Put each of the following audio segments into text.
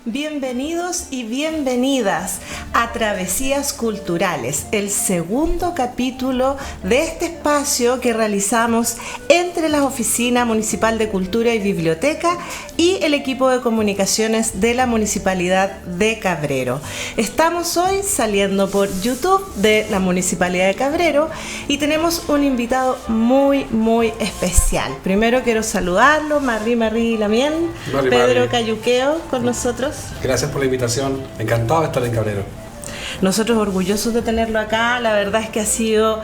Bienvenidos y bienvenidas a Travesías Culturales, el segundo capítulo de este espacio que realizamos entre la Oficina Municipal de Cultura y Biblioteca y el equipo de comunicaciones de la Municipalidad de Cabrero. Estamos hoy saliendo por YouTube de la Municipalidad de Cabrero y tenemos un invitado muy especial. Primero quiero saludarlo, Marri Lamien, Pedro Cayuqueo con nosotros. Gracias por la invitación, encantado de estar en Cabrero. Nosotros orgullosos de tenerlo acá, la verdad es que ha sido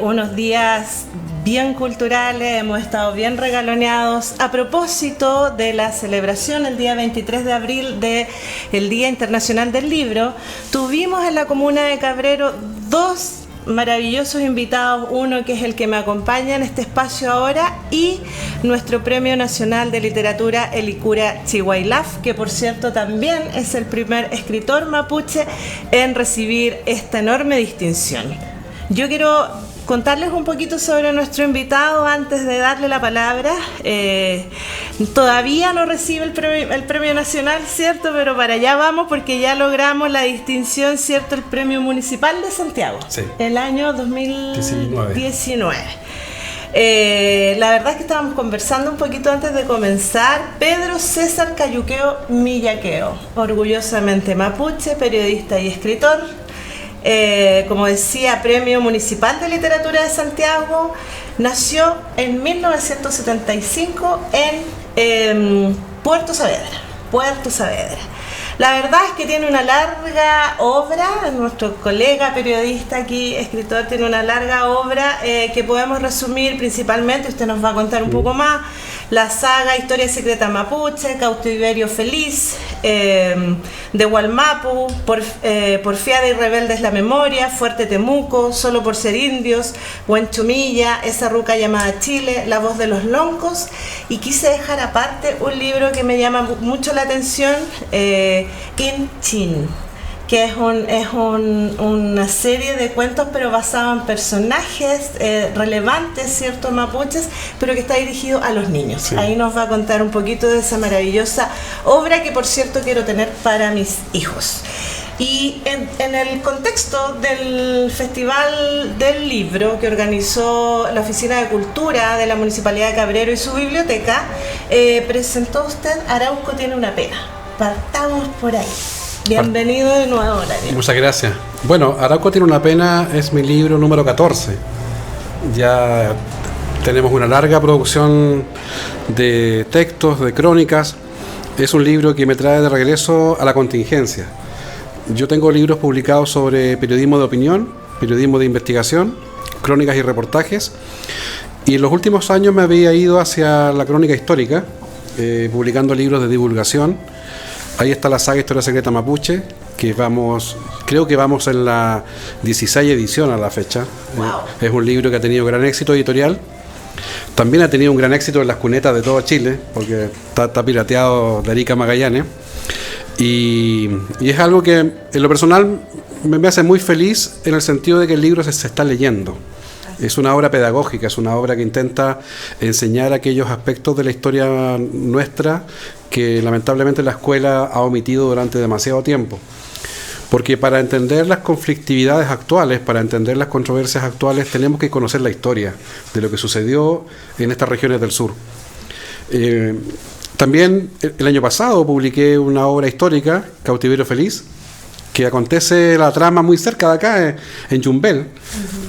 unos días bien culturales, hemos estado bien regaloneados a propósito de la celebración el día 23 de abril del Día Internacional del Libro. Tuvimos en la comuna de Cabrero dos maravillosos invitados, uno que es el que me acompaña en este espacio ahora y nuestro Premio Nacional de Literatura Elicura Chihuailaf, que por cierto también es el primer escritor mapuche en recibir esta enorme distinción. Yo quiero contarles un poquito sobre nuestro invitado antes de darle la palabra. Todavía no recibe el premio nacional, ¿cierto? Pero para allá vamos porque ya logramos la distinción, ¿cierto? El Premio Municipal de Santiago, sí, el año 2019. La verdad es que estábamos conversando un poquito antes de comenzar. Pedro César Cayuqueo Millaqueo, orgullosamente mapuche, periodista y escritor. Como decía, Premio Municipal de Literatura de Santiago, nació en 1975 en Puerto Saavedra. La verdad es que tiene una larga obra, nuestro colega periodista aquí, escritor, tiene una larga obra que podemos resumir principalmente, usted nos va a contar un poco más, la saga Historia Secreta Mapuche, Cautiverio Feliz, de Gualmapu, Porfiada y Rebelde es la Memoria, Fuerte Temuco, Solo por Ser Indios, Huenchumilla, Esa Ruca Llamada Chile, La Voz de los Loncos, y quise dejar aparte un libro que me llama mucho la atención, Inchin, que es una serie de cuentos pero basado en personajes relevantes, ¿cierto? Mapuches, pero que está dirigido a los niños. Sí. Ahí nos va a contar un poquito de esa maravillosa obra que por cierto quiero tener para mis hijos. Y en el contexto del Festival del Libro que organizó la Oficina de Cultura de la Municipalidad de Cabrero y su biblioteca, presentó usted Arauco tiene una pena. Partamos por ahí. Bienvenido de nuevo, Daniel. Muchas gracias. Bueno, Arauco tiene una pena es mi libro número 14. Ya tenemos una larga producción de textos, de crónicas. Es un libro que me trae de regreso a la contingencia. Yo tengo libros publicados sobre periodismo de opinión, periodismo de investigación, crónicas y reportajes. Y en los últimos años me había ido hacia la crónica histórica, publicando libros de divulgación. Ahí está la saga Historia Secreta Mapuche, que creo que vamos en la 16 edición a la fecha. Wow. Es un libro que ha tenido gran éxito editorial. También ha tenido un gran éxito en las cunetas de todo Chile, porque está pirateado de Arica a Magallanes. Y es algo que en lo personal me hace muy feliz en el sentido de que el libro se está leyendo. Es una obra pedagógica, es una obra que intenta enseñar aquellos aspectos de la historia nuestra que lamentablemente la escuela ha omitido durante demasiado tiempo. Porque para entender las conflictividades actuales, para entender las controversias actuales, tenemos que conocer la historia de lo que sucedió en estas regiones del sur. También el año pasado publiqué una obra histórica, Cautiverio Feliz, que acontece la trama muy cerca de acá, en Yumbel.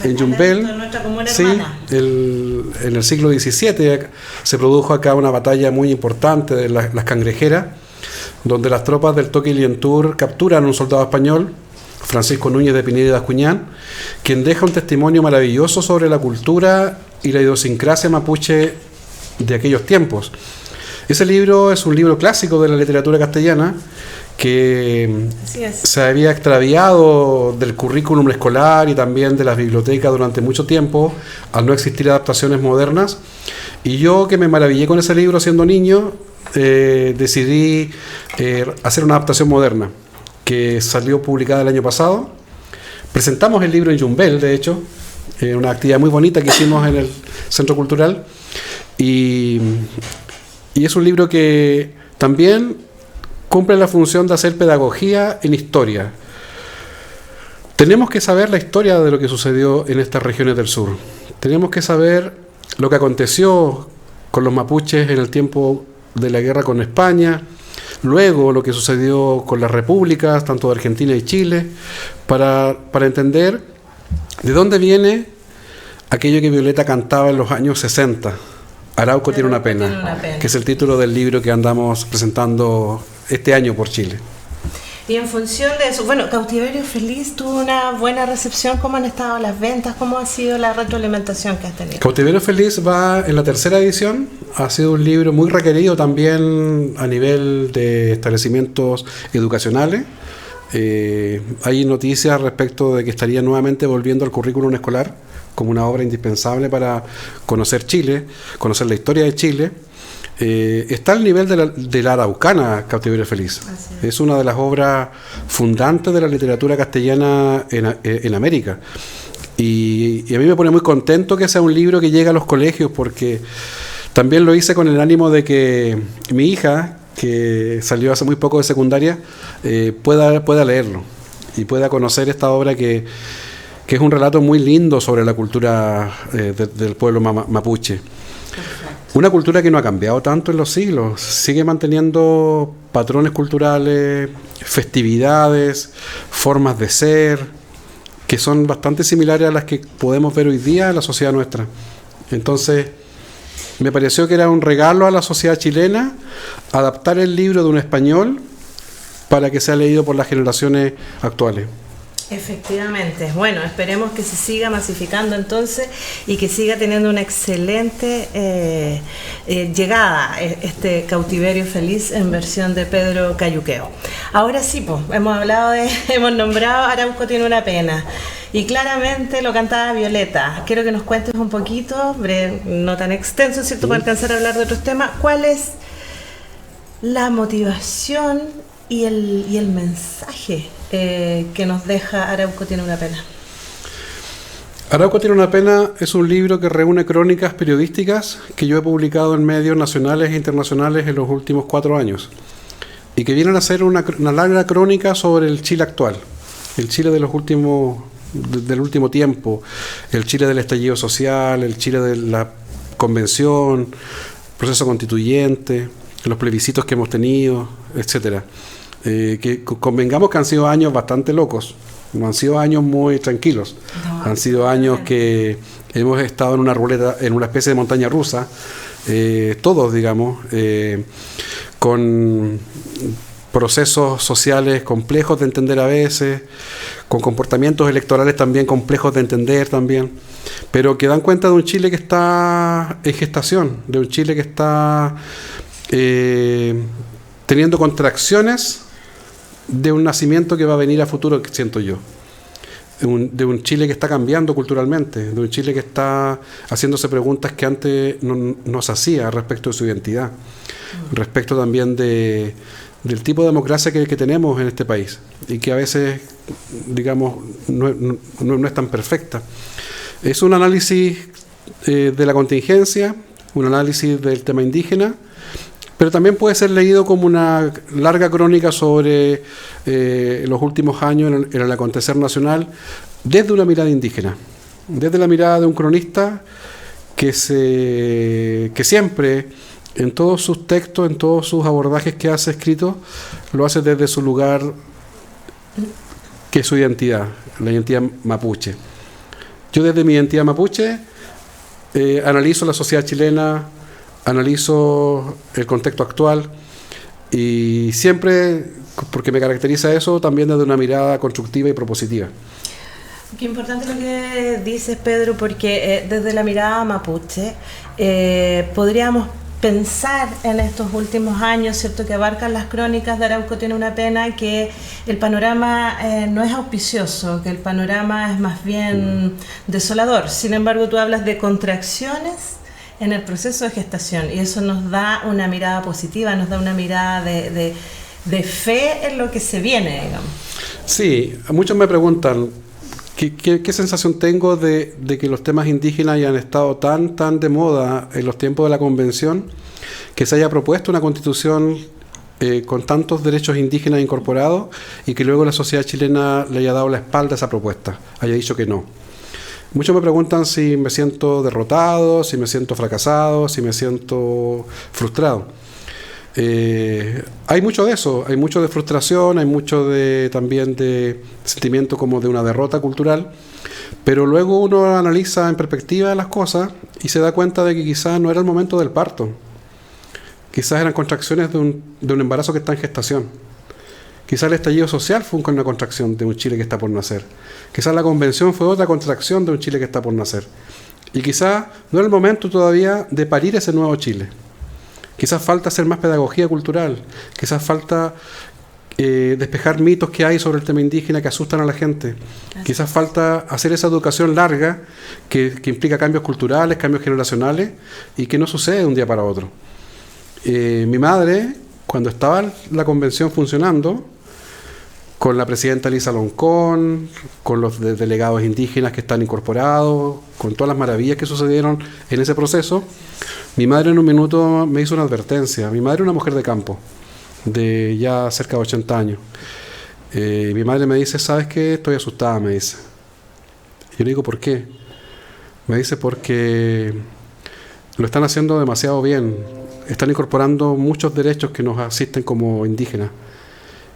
En Yumbel, sí, en el siglo XVII se produjo acá una batalla muy importante de las Cangrejeras, donde las tropas del Toque y Lientur capturan a un soldado español, Francisco Núñez de Pineda y Dascuñán, quien deja un testimonio maravilloso sobre la cultura y la idiosincrasia mapuche de aquellos tiempos. Ese libro es un libro clásico de la literatura castellana que se había extraviado del currículum escolar y también de las bibliotecas durante mucho tiempo al no existir adaptaciones modernas, y yo, que me maravillé con ese libro siendo niño, decidí hacer una adaptación moderna que salió publicada el año pasado. Presentamos el libro en Yumbel, de hecho, una actividad muy bonita que hicimos en el Centro Cultural, y es un libro que también cumple la función de hacer pedagogía en historia. Tenemos que saber la historia de lo que sucedió en estas regiones del sur. Tenemos que saber lo que aconteció con los mapuches en el tiempo de la guerra con España, luego lo que sucedió con las repúblicas, tanto de Argentina y Chile, para entender de dónde viene aquello que Violeta cantaba en los años 60. Arauco tiene una pena, que es el título del libro que andamos presentando este año por Chile. Y en función de eso, bueno, Cautiverio Feliz tuvo una buena recepción. ¿Cómo han estado las ventas? ¿Cómo ha sido la retroalimentación que has tenido? Cautiverio Feliz va en la 3ª edición. Ha sido un libro muy requerido también a nivel de establecimientos educacionales. Hay noticias respecto de que estaría nuevamente volviendo al currículum escolar como una obra indispensable para conocer Chile, conocer la historia de Chile. Está al nivel de la Araucana, Cautiverio Feliz. Es una de las obras fundantes de la literatura castellana en América. Y a mí me pone muy contento que sea un libro que llegue a los colegios, porque también lo hice con el ánimo de que mi hija, que salió hace muy poco de secundaria, pueda leerlo y pueda conocer esta obra que es un relato muy lindo sobre la cultura del pueblo mapuche. Una cultura que no ha cambiado tanto en los siglos, sigue manteniendo patrones culturales, festividades, formas de ser, que son bastante similares a las que podemos ver hoy día en la sociedad nuestra. Entonces, me pareció que era un regalo a la sociedad chilena adaptar el libro de un español para que sea leído por las generaciones actuales. Efectivamente. Bueno, esperemos que se siga masificando entonces y que siga teniendo una excelente llegada este Cautiverio Feliz en versión de Pedro Cayuqueo. Ahora sí, pues, hemos nombrado Arauco tiene una pena. Y claramente lo cantaba Violeta. Quiero que nos cuentes un poquito, no tan extenso, ¿cierto?, para alcanzar a hablar de otros temas. ¿Cuál es la motivación y el mensaje que nos deja Arauco tiene una pena? Arauco tiene una pena es un libro que reúne crónicas periodísticas que yo he publicado en medios nacionales e internacionales en los últimos 4 años y que vienen a ser una larga crónica sobre el Chile actual, el Chile del último tiempo, el Chile del estallido social, el Chile de la convención, proceso constituyente, los plebiscitos que hemos tenido, etcétera. Que convengamos que han sido años bastante locos, no han sido años muy tranquilos, han sido años que hemos estado en una ruleta, en una especie de montaña rusa, todos, digamos, con procesos sociales complejos de entender a veces, con comportamientos electorales también complejos de entender también, pero que dan cuenta de un Chile que está en gestación, de un Chile que está teniendo contracciones de un nacimiento que va a venir a futuro, siento yo. De un Chile que está cambiando culturalmente, de un Chile que está haciéndose preguntas que antes no se hacía respecto de su identidad, respecto también del tipo de democracia que tenemos en este país y que a veces, digamos, no es tan perfecta. Es un análisis de la contingencia, un análisis del tema indígena, pero también puede ser leído como una larga crónica sobre los últimos años en el acontecer nacional desde una mirada indígena, desde la mirada de un cronista que siempre, en todos sus textos, en todos sus abordajes que hace escritos, lo hace desde su lugar, que es su identidad, la identidad mapuche. Yo desde mi identidad mapuche analizo la sociedad chilena, analizo el contexto actual y siempre, porque me caracteriza eso, también desde una mirada constructiva y propositiva. Qué importante lo que dices, Pedro, porque desde la mirada mapuche podríamos pensar en estos últimos años, ¿cierto?, que abarcan las crónicas de Arauco tiene una pena, que el panorama no es auspicioso, que el panorama es más bien desolador. Sin embargo, tú hablas de contracciones en el proceso de gestación y eso nos da una mirada positiva, nos da una mirada de fe en lo que se viene, digamos. Sí, muchos me preguntan ¿qué sensación tengo de que los temas indígenas hayan estado tan de moda en los tiempos de la convención, que se haya propuesto una constitución con tantos derechos indígenas incorporados y que luego la sociedad chilena le haya dado la espalda a esa propuesta, haya dicho que no. Muchos me preguntan si me siento derrotado, si me siento fracasado, si me siento frustrado. Hay mucho de eso, hay mucho de frustración, hay mucho también de sentimiento como de una derrota cultural, pero luego uno analiza en perspectiva las cosas y se da cuenta de que quizás no era el momento del parto. Quizás eran contracciones de un embarazo que está en gestación. Quizás el estallido social fue una contracción de un Chile que está por nacer. Quizás la convención fue otra contracción de un Chile que está por nacer. Y quizás no era el momento todavía de parir ese nuevo Chile. Quizás falta hacer más pedagogía cultural. Quizás falta despejar mitos que hay sobre el tema indígena que asustan a la gente. Quizás falta hacer esa educación larga que implica cambios culturales, cambios generacionales y que no sucede de un día para otro. Mi madre, cuando estaba la convención funcionando, con la presidenta Elisa Loncón, con los delegados indígenas que están incorporados, con todas las maravillas que sucedieron en ese proceso, mi madre en un minuto me hizo una advertencia. Mi madre es una mujer de campo, de ya cerca de 80 años. Mi madre me dice, ¿sabes qué? Estoy asustada, me dice. Yo le digo, ¿por qué? Me dice, porque lo están haciendo demasiado bien. Están incorporando muchos derechos que nos asisten como indígenas.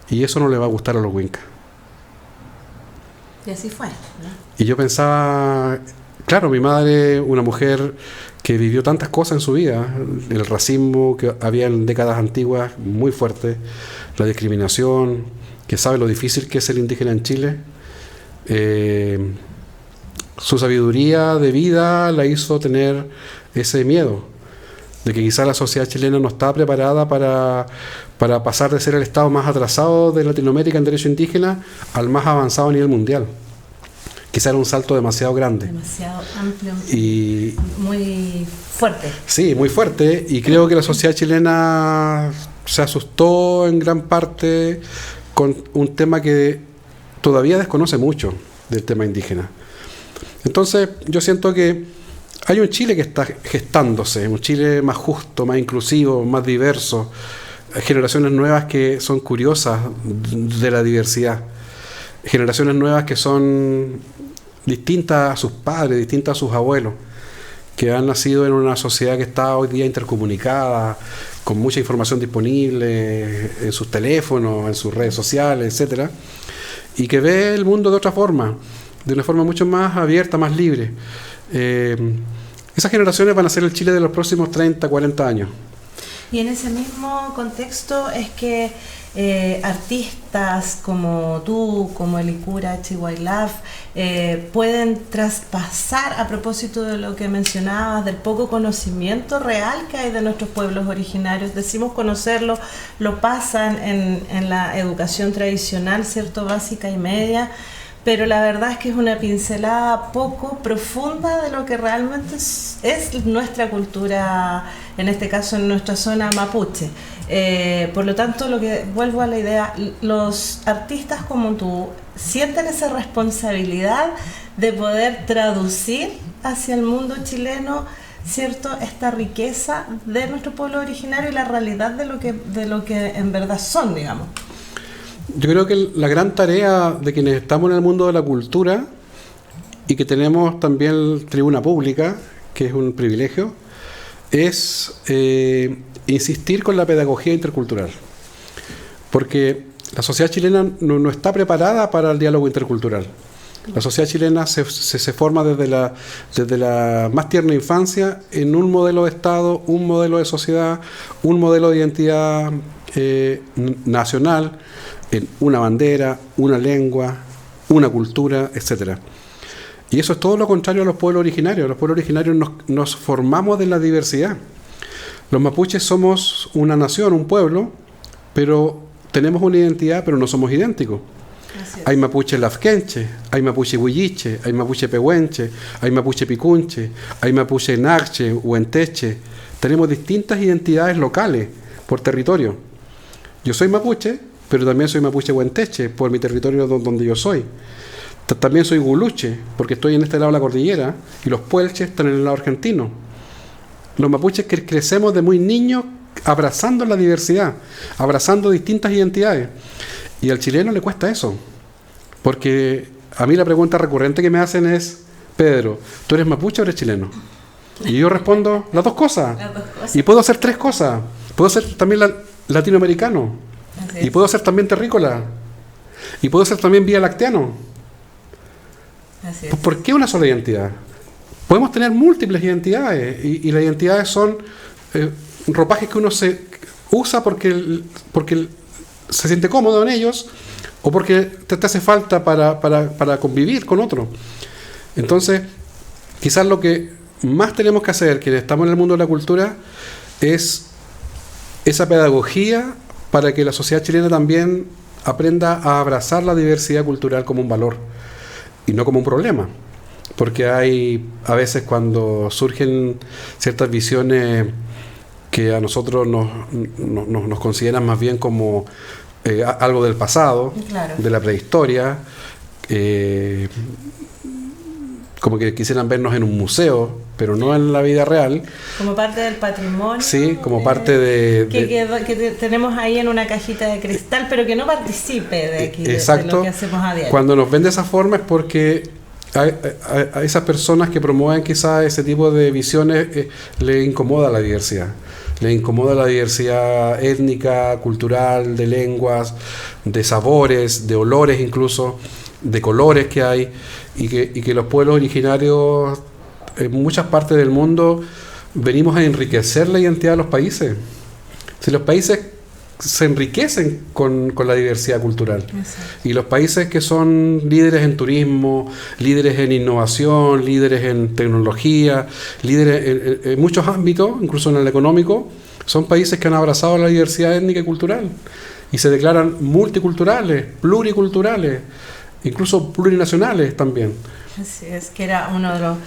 Y eso no le va a gustar a los Wincas. Y así fue, ¿no? Y yo pensaba, claro, mi madre, una mujer que vivió tantas cosas en su vida, el racismo que había en décadas antiguas muy fuerte, la discriminación, que sabe lo difícil que es ser indígena en Chile, su sabiduría de vida la hizo tener ese miedo de que quizá la sociedad chilena no está preparada para pasar de ser el estado más atrasado de Latinoamérica en derecho indígena al más avanzado a nivel mundial. Quizá era un salto demasiado grande. Demasiado amplio y muy fuerte. Sí, muy fuerte. Y creo que la sociedad chilena se asustó en gran parte con un tema que todavía desconoce mucho del tema indígena. Entonces, yo siento que hay un Chile que está gestándose, un Chile más justo, más inclusivo, más diverso, generaciones nuevas que son curiosas de la diversidad, generaciones nuevas que son distintas a sus padres, distintas a sus abuelos, que han nacido en una sociedad que está hoy día intercomunicada, con mucha información disponible en sus teléfonos, en sus redes sociales, etcétera, y que ve el mundo de otra forma, de una forma mucho más abierta, más libre. Esas generaciones van a ser el Chile de los próximos 30, 40 años. Y en ese mismo contexto es que artistas como tú, como Elicura, Chihuailaf, pueden traspasar, a propósito de lo que mencionabas, del poco conocimiento real que hay de nuestros pueblos originarios. Decimos conocerlo, lo pasan en la educación tradicional, ¿cierto?, básica y media, pero la verdad es que es una pincelada poco profunda de lo que realmente es nuestra cultura, en este caso en nuestra zona mapuche. Por lo tanto, vuelvo a la idea, los artistas como tú sienten esa responsabilidad de poder traducir hacia el mundo chileno, ¿cierto?, esta riqueza de nuestro pueblo originario y la realidad de lo que en verdad son, digamos. Yo creo que la gran tarea de quienes estamos en el mundo de la cultura y que tenemos también tribuna pública, que es un privilegio, es insistir con la pedagogía intercultural. Porque la sociedad chilena no está preparada para el diálogo intercultural. La sociedad chilena se forma desde la más tierna infancia en un modelo de Estado, un modelo de sociedad, un modelo de identidad nacional, en una bandera, una lengua, una cultura, etc. Y eso es todo lo contrario a los pueblos originarios. Los pueblos originarios nos formamos de la diversidad. Los mapuches somos una nación, un pueblo, pero tenemos una identidad, pero no somos idénticos. Hay mapuche lafkenche, hay mapuche huilliche, hay mapuche pehuenche, hay mapuche picunche, hay mapuche narche, huenteche. Tenemos distintas identidades locales por territorio. Yo soy mapuche, pero también soy mapuche huenteche por mi territorio donde yo soy. También soy guluche, porque estoy en este lado de la cordillera, y los puelches están en el lado argentino. Los mapuches que crecemos de muy niños abrazando la diversidad, abrazando distintas identidades. Y al chileno le cuesta eso, porque a mí la pregunta recurrente que me hacen es: Pedro, ¿tú eres mapuche o eres chileno? Y yo respondo, las dos cosas. Y puedo hacer tres cosas. Puedo ser también latinoamericano. Y puedo ser también terrícola. Y puedo ser también vía lacteano. ¿Por qué una sola identidad? Podemos tener múltiples identidades. Y las identidades son ropajes que uno se usa porque se siente cómodo en ellos, o porque te hace falta para convivir con otro. Entonces, quizás lo que más tenemos que hacer, que estamos en el mundo de la cultura, es esa pedagogía para que la sociedad chilena también aprenda a abrazar la diversidad cultural como un valor y no como un problema. Porque hay a veces, cuando surgen ciertas visiones que a nosotros nos consideran más bien como algo del pasado, claro, de la prehistoria, como que quisieran vernos en un museo, pero no en la vida real. Como parte del patrimonio. Sí, como parte de... Que tenemos ahí en una cajita de cristal, pero que no participe de aquí, exacto, de lo que hacemos a diario. Cuando nos ven de esa forma es porque a esas personas que promueven quizás ese tipo de visiones le incomoda la diversidad. Le incomoda la diversidad étnica, cultural, de lenguas, de sabores, de olores incluso, de colores que hay, y que los pueblos originarios en muchas partes del mundo venimos a enriquecer la identidad de los países. Si los países se enriquecen con la diversidad cultural. Exacto. Y los países que son líderes en turismo, líderes en innovación, líderes en tecnología, líderes en muchos ámbitos, incluso en el económico, son países que han abrazado la diversidad étnica y cultural y se declaran multiculturales, pluriculturales, incluso plurinacionales también. Así es, que era uno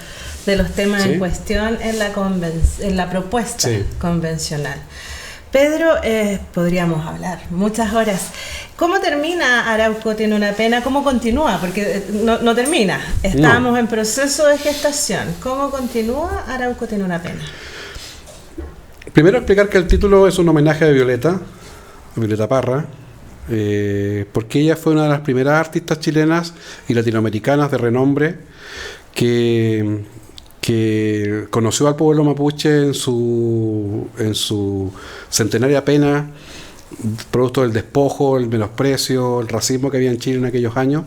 de los temas, ¿sí?, en cuestión en la propuesta, sí, convencional. Pedro, podríamos hablar muchas horas. ¿Cómo termina Arauco tiene una pena? ¿Cómo continúa? Porque no termina. Estamos en proceso de gestación. ¿Cómo continúa Arauco tiene una pena? Primero explicar que el título es un homenaje a Violeta Parra, porque ella fue una de las primeras artistas chilenas y latinoamericanas de renombre que conoció al pueblo mapuche en su centenaria pena, producto del despojo, el menosprecio, el racismo que había en Chile en aquellos años,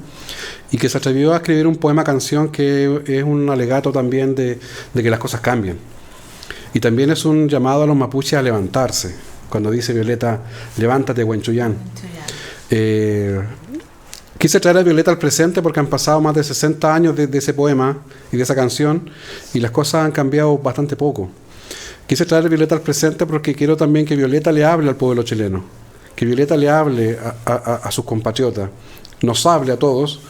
y que se atrevió a escribir un poema canción que es un alegato también de que las cosas cambien. Y también es un llamado a los mapuches a levantarse. Cuando dice Violeta, levántate, Huenchuyán. Quise traer a Violeta al presente porque han pasado más de 60 años de ese poema y de esa canción, y las cosas han cambiado bastante poco. Quise traer a Violeta al presente porque quiero también que Violeta le hable al pueblo chileno, que Violeta le hable a sus compatriotas, nos hable a todos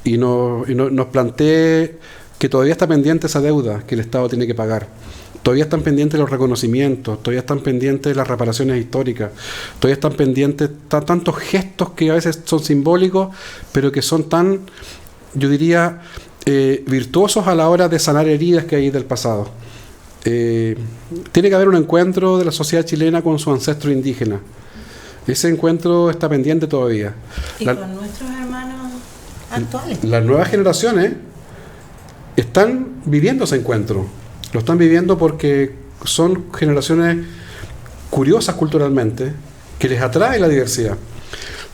y nos plantee que todavía está pendiente esa deuda que el Estado tiene que pagar. Todavía están pendientes los reconocimientos, todavía están pendientes las reparaciones históricas, todavía están pendientes tantos gestos que a veces son simbólicos, pero que son tan, yo diría, virtuosos a la hora de sanar heridas que hay del pasado. Tiene que haber un encuentro de la sociedad chilena con su ancestro indígena. Ese encuentro está pendiente todavía. ¿Y con nuestros hermanos actuales? Las nuevas generaciones están viviendo ese encuentro. Lo están viviendo porque son generaciones curiosas culturalmente, que les atrae la diversidad.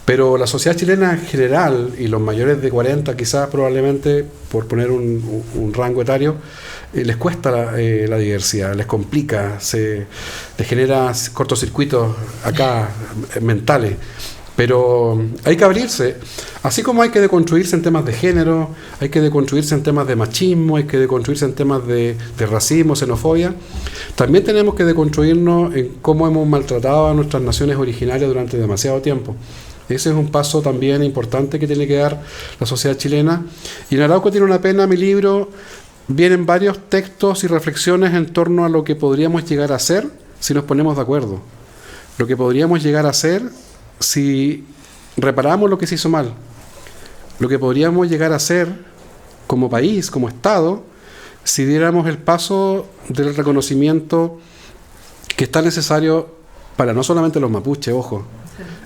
Pero la sociedad chilena en general, y los mayores de 40 quizás probablemente, por poner un rango etario, les cuesta la diversidad, les complica, les genera cortocircuitos acá mentales. Pero hay que abrirse, así como hay que deconstruirse en temas de género, hay que deconstruirse en temas de machismo, hay que deconstruirse en temas de racismo, xenofobia. También tenemos que deconstruirnos en cómo hemos maltratado a nuestras naciones originarias durante demasiado tiempo. Ese es un paso también importante que tiene que dar la sociedad chilena. Y en Arauco tiene una pena, mi libro, vienen varios textos y reflexiones en torno a lo que podríamos llegar a hacer si nos ponemos de acuerdo. Lo que podríamos llegar a hacer si reparamos lo que se hizo mal, lo que podríamos llegar a hacer como país, como Estado, si diéramos el paso del reconocimiento que es tan necesario para no solamente los mapuches, ojo.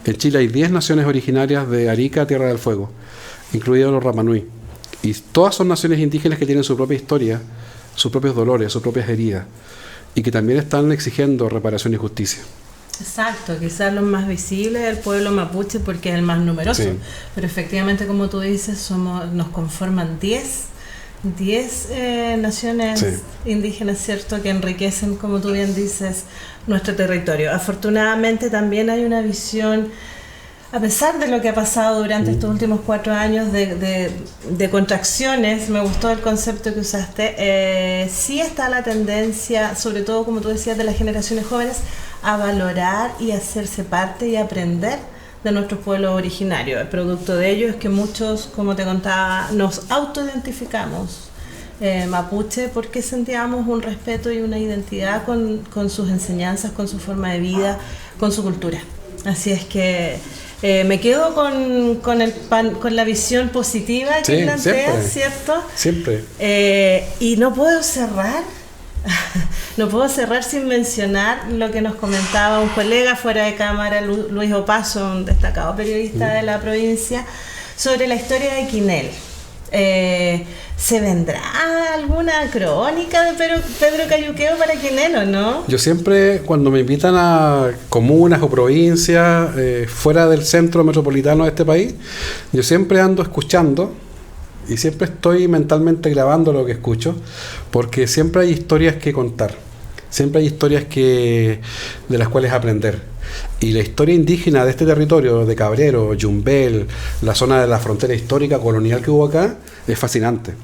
En Chile hay 10 naciones originarias de Arica, Tierra del Fuego, incluidos los Rapanui. Y todas son naciones indígenas que tienen su propia historia, sus propios dolores, sus propias heridas, y que también están exigiendo reparación y justicia. Exacto, quizás los más visibles es el pueblo mapuche porque es el más numeroso, sí. Pero efectivamente, como tú dices, nos conforman 10 naciones, sí, indígenas, ¿cierto?, que enriquecen, como tú bien dices, nuestro territorio. Afortunadamente también hay una visión, a pesar de lo que ha pasado durante estos últimos 4 años de contracciones, me gustó el concepto que usaste, sí está la tendencia, sobre todo como tú decías, de las generaciones jóvenes, a valorar y hacerse parte y aprender de nuestros pueblos originarios. El producto de ello es que muchos, como te contaba, nos autoidentificamos mapuche porque sentíamos un respeto y una identidad con sus enseñanzas, con su forma de vida, con su cultura. Así es que me quedo con la visión positiva que planteas, ¿cierto? Siempre. Y no puedo cerrar sin mencionar lo que nos comentaba un colega fuera de cámara, Luis Opaso, un destacado periodista de la provincia, sobre la historia de Quinel. ¿Se vendrá alguna crónica de Pedro Cayuqueo para Quinel o no? Yo siempre, cuando me invitan a comunas o provincias fuera del centro metropolitano de este país, yo siempre ando escuchando y siempre estoy mentalmente grabando lo que escucho, porque siempre hay historias que contar, siempre hay historias de las cuales aprender. Y la historia indígena de este territorio, de Cabrero, Yumbel, la zona de la frontera histórica colonial que hubo acá, es fascinante.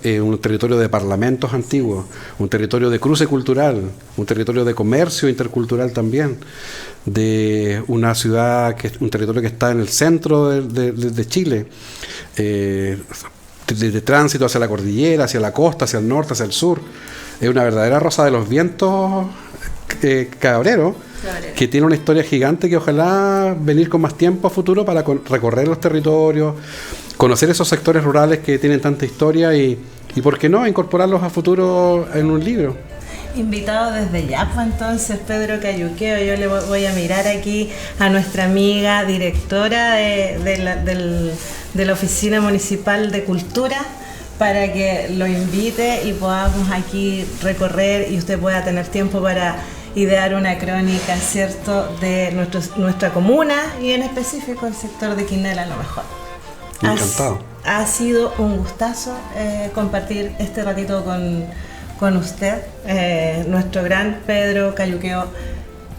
Un territorio de parlamentos antiguos, un territorio de cruce cultural, un territorio de comercio intercultural también, de una ciudad, un territorio que está en el centro de Chile, de tránsito hacia la cordillera, hacia la costa, hacia el norte, hacia el sur. Es una verdadera rosa de los vientos Cabrero, que tiene una historia gigante que ojalá venir con más tiempo a futuro para recorrer los territorios, conocer esos sectores rurales que tienen tanta historia y ¿por qué no?, incorporarlos a futuro en un libro. Invitado desde ya, pues, entonces, Pedro Cayuqueo. Yo le voy a mirar aquí a nuestra amiga directora de la Oficina Municipal de Cultura para que lo invite y podamos aquí recorrer y usted pueda tener tiempo para idear una crónica, ¿cierto?, de nuestra comuna y en específico el sector de Quinel a lo mejor. Encantado. Ha sido un gustazo compartir este ratito con usted, nuestro gran Pedro Cayuqueo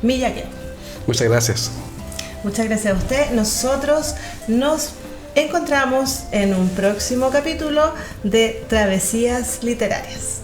Millaquén. Muchas gracias. Muchas gracias a usted. Nosotros nos encontramos en un próximo capítulo de Travesías Literarias.